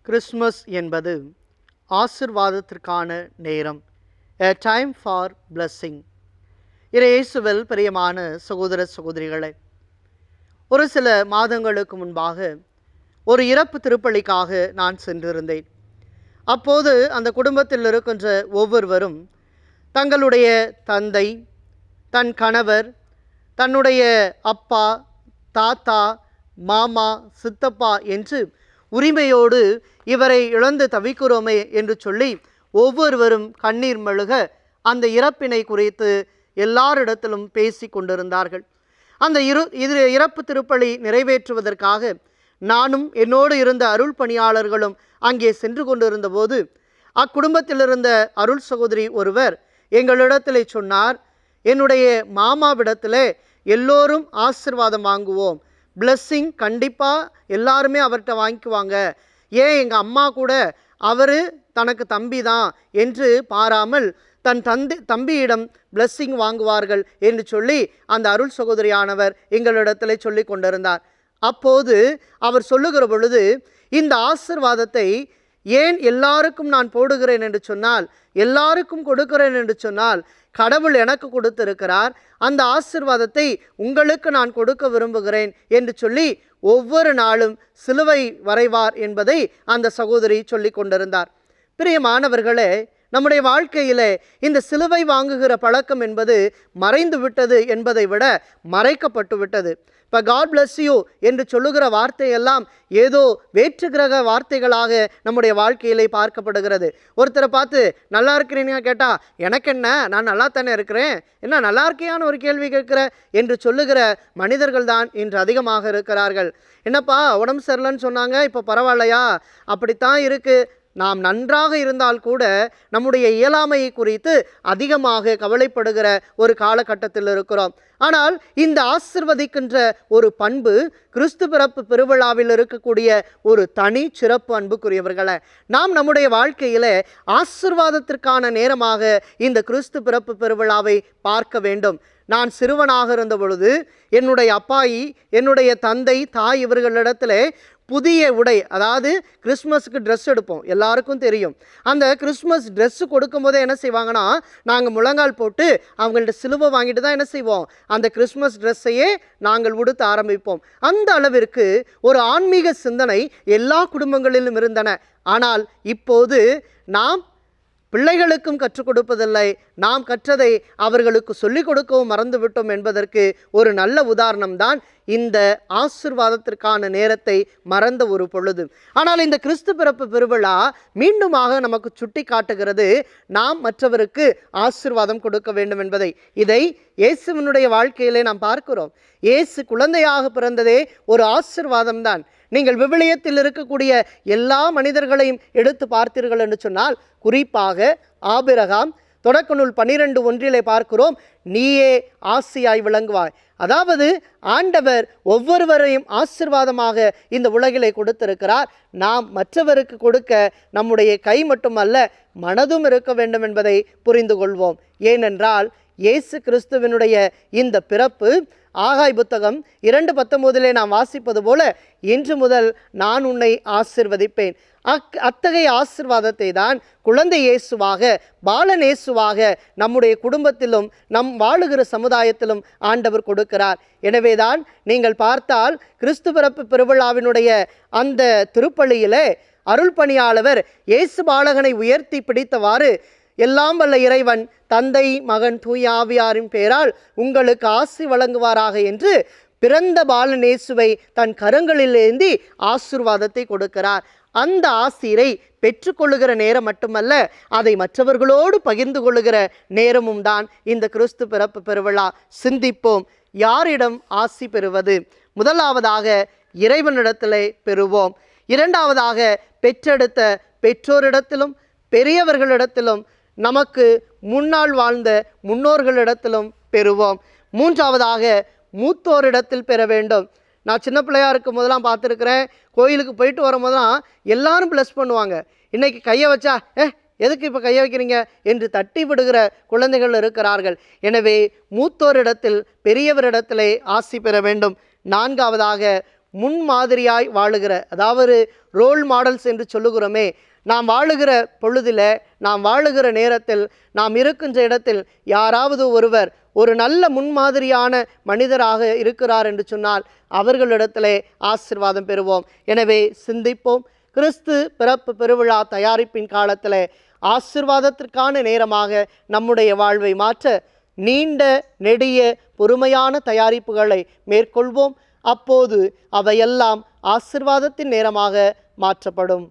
Christmas என்பது ஆசிர்வாதத்திற்கான நேரம். A time for blessing. இயேசுவில் பிரியமான சகோதர சகோதரிகளே, ஒரு சில மாதங்களுக்கு முன்பாக ஒரு இறப்பு திருப்பலிக்காக நான் சென்றிருந்தேன். அப்போது அந்த குடும்பத்தில் இருக்கின்ற ஒவ்வொருவரும் தங்களுடைய தந்தை, தன் கணவர், தன்னுடைய அப்பா, தாத்தா, மாமா, சித்தப்பா என்று உரிமையோடு இவரை இழந்து தவிக்கிறோமே என்று சொல்லி ஒவ்வொருவரும் கண்ணீர் மழுக அந்த இறப்பினை குறித்து எல்லாரிடத்திலும் பேசி கொண்டிருந்தார்கள். அந்த இறப்பு திருப்பலி நிறைவேற்றுவதற்காக நானும் என்னோடு இருந்த அருள் பணியாளர்களும் அங்கே சென்று கொண்டிருந்த போது அக்குடும்பத்தில் இருந்த அருள் சகோதரி ஒருவர் எங்களிடத்திலே சொன்னார், என்னுடைய மாமாவிடத்திலே எல்லோரும் ஆசீர்வாதம் வாங்குவோம், பிளஸ்ஸிங் கண்டிப்பாக எல்லாருமே அவர்கிட்ட வாங்கிக்குவாங்க, ஏன் எங்கள் அம்மா கூட அவர் தனக்கு தம்பி தான் என்று பாராமல் தன் தம்பியிடம் பிளஸ்ஸிங் வாங்குவார்கள் என்று சொல்லி அந்த அருள் சகோதரியானவர் எங்களிடத்தில் சொல்லி கொண்டிருந்தார். அப்போது அவர் சொல்லுகிற பொழுது, இந்த ஆசீர்வாதத்தை ஏன் எல்லாருக்கும் நான் போடுகிறேன் என்று சொன்னால், எல்லாருக்கும் கொடுக்கிறேன் என்று சொன்னால், கடவுள் எனக்கு கொடுத்திருக்கிறார், அந்த ஆசீர்வாதத்தை உங்களுக்கு நான் கொடுக்க விரும்புகிறேன் என்று சொல்லி ஒவ்வொரு நாளும் சிலுவை வரைவார் என்பதை அந்த சகோதரி சொல்லி கொண்டிருந்தார். பிரியமானவர்களே, நம்முடைய வாழ்க்கையிலே இந்த சிலுவை வாங்குகிற பழக்கம் என்பது மறைந்து விட்டது என்பதை விட மறைக்கப்பட்டு விட்டது. இப்போ காட் பிளஸ் யூ என்று சொல்லுகிற வார்த்தையெல்லாம் ஏதோ வேற்று கிரக வார்த்தைகளாக நம்முடைய வாழ்க்கையிலே பார்க்கப்படுகிறது. ஒருத்தரை பார்த்து நல்லா இருக்கிறீங்க கேட்டால் எனக்கு என்ன, நான் நல்லா தானே இருக்கிறேன், என்ன நல்லா இருக்கியான்னு ஒரு கேள்வி கேட்குற என்று சொல்லுகிற மனிதர்கள் தான் இன்று அதிகமாக இருக்கிறார்கள். என்னப்பா உடம்பு சரியில்லைன்னு சொன்னாங்க, இப்போ பரவாயில்லையா? அப்படித்தான் இருக்குது. நாம் நன்றாக இருந்தால் கூட நம்முடைய இயலாமையை குறித்து அதிகமாக கவலைப்படுகிற ஒரு காலகட்டத்தில் இருக்கிறோம். ஆனால் இந்த ஆசிர்வதிக்கின்ற ஒரு பண்பு கிறிஸ்து பிறப்பு பெருவிழாவில் இருக்கக்கூடிய ஒரு தனி சிறப்பு அன்புக்குரியவர்களை நாம் நம்முடைய வாழ்க்கையில் ஆசிர்வாதத்திற்கான நேரமாக இந்த கிறிஸ்து பிறப்பு பெருவிழாவை பார்க்க வேண்டும். நான் சிறுவனாக இருந்த பொழுது என்னுடைய அப்பாயி, என்னுடைய தந்தை, தாய் இவர்களிடத்தில் புதிய உடை, அதாவது கிறிஸ்மஸுக்கு ட்ரெஸ் எடுப்போம், எல்லாருக்கும் தெரியும். அந்த கிறிஸ்மஸ் ட்ரெஸ்ஸு கொடுக்கும் போதே என்ன செய்வாங்கன்னா, நாங்கள் முழங்கால் போட்டு அவங்கள்ட்ட சிலுவை வாங்கிட்டு தான் என்ன செய்வோம், அந்த கிறிஸ்மஸ் ட்ரெஸ்ஸையே நாங்கள் உடுத்த ஆரம்பிப்போம். அந்த அளவிற்கு ஒரு ஆன்மீக சிந்தனை எல்லா குடும்பங்களிலும் இருந்தன. ஆனால் இப்போது நாம் பிள்ளைகளுக்கும் கற்றுக் கொடுப்பதில்லை, நாம் கற்றதை அவர்களுக்கு சொல்லிக் கொடுக்கவும் மறந்துவிட்டோம் என்பதற்கு ஒரு நல்ல உதாரணம் தான் இந்த ஆசீர்வாதத்திற்கான நேரத்தை மறந்த ஒரு பொழுது. ஆனால் இந்த கிறிஸ்து பிறப்பு பெருவிழா மீண்டுமாக நமக்கு சுட்டி காட்டுகிறது, நாம் மற்றவருக்கு ஆசீர்வாதம் கொடுக்க வேண்டும் என்பதை. இதை இயேசுவினுடைய வாழ்க்கையிலே நாம் பார்க்கிறோம். இயேசு குழந்தையாக பிறந்ததே ஒரு ஆசீர்வாதம் தான். நீங்கள் விவிலியத்தில் இருக்கக்கூடிய எல்லா மனிதர்களையும் எடுத்து பார்த்தீர்கள் என்று சொன்னால், குறிப்பாக ஆபிரகாம், தொடக்க நூல் 12:1 பார்க்கிறோம், நீயே ஆசியாய் விளங்குவாய். அதாவது ஆண்டவர் ஒவ்வொருவரையும் ஆசீர்வாதமாக இந்த உலகிலே கொடுத்திருக்கிறார். நாம் மற்றவருக்கு கொடுக்க நம்முடைய கை மட்டுமல்ல மனதும் இருக்க வேண்டும் என்பதை புரிந்து கொள்வோம். ஏனென்றால் இயேசு கிறிஸ்துவினுடைய இந்த பிறப்பு ஆகாய் புத்தகம் 2:19 நாம் வாசிப்பது போல, இன்று முதல் நான் உன்னை ஆசிர்வதிப்பேன். அத்தகைய ஆசிர்வாதத்தை தான் குழந்தை இயேசுவாக, பாலன் இயேசுவாக நம்முடைய குடும்பத்திலும் நம் வாழுகிற சமுதாயத்திலும் ஆண்டவர் கொடுக்கிறார். எனவேதான் நீங்கள் பார்த்தால் கிறிஸ்து பிறப்பு பெருவிழாவினுடைய அந்த திருப்பலியிலே அருள் பணியாளர் இயேசு பாலகனை உயர்த்தி பிடித்தவாறு, எல்லாம் வல்ல இறைவன் தந்தை, மகன், தூய ஆவியாரின் பெயரால் உங்களுக்கு ஆசி வழங்குவாராக என்று பிறந்த பாலன் இயேசுவை தன் கரங்களில் ஏந்தி ஆசீர்வாதத்தை கொடுக்கிறார். அந்த ஆசீரை பெற்றுக்கொள்ளுகிற நேரம் மட்டுமல்ல, அதை மற்றவர்களோடு பகிர்ந்து கொள்ளுகிற நேரமும் தான் இந்த கிறிஸ்து பிறப்பு பெருவிழா. சிந்திப்போம், யாரிடம் ஆசி பெறுவது? முதலாவதாக இறைவனிடத்திலே பெறுவோம். இரண்டாவதாக பெற்றெடுத்த பெற்றோரிடத்திலும் பெரியவர்களிடத்திலும், நமக்கு முன்னால் வாழ்ந்த முன்னோர்களிடத்திலும் பெறுவோம். மூன்றாவதாக மூத்தோரிடத்தில் பெற வேண்டும். நான் சின்ன பிள்ளையாக இருக்கும் போதெல்லாம் பார்த்துருக்குறேன், கோயிலுக்கு போயிட்டு வரும்போதெல்லாம் எல்லாரும் ப்ளஸ் பண்ணுவாங்க. இன்றைக்கி கையை வச்சா எதுக்கு இப்போ கையை வைக்கிறீங்க என்று தட்டி விடுகிற குழந்தைகள் இருக்கிறார்கள். எனவே மூத்தோரிடத்தில் பெரியவரிடத்திலே ஆசி பெற வேண்டும். நான்காவதாக முன்மாதிரியாய் வாழுகிற, அதாவது ரோல் மாடல்ஸ் என்று சொல்லுகிறோமே, நாம் வாழுகிற பொழுதில், நாம் வாழுகிற நேரத்தில், நாம் இருக்கின்ற இடத்தில் யாராவது ஒருவர் ஒரு நல்ல முன்மாதிரியான மனிதராக இருக்கிறார் என்று சொன்னால் அவர்களிடத்திலே ஆசீர்வாதம் பெறுவோம். எனவே சிந்திப்போம். கிறிஸ்து பிறப்பு பெருவிழா தயாரிப்பின் காலத்தில் ஆசீர்வாதத்திற்கான நேரமாக நம்முடைய வாழ்வை மாற்ற நீண்ட நெடிய பொறுமையான தயாரிப்புகளை மேற்கொள்வோம். அப்போது அவையெல்லாம் ஆசீர்வாதத்தின் நேரமாக மாற்றப்படும்.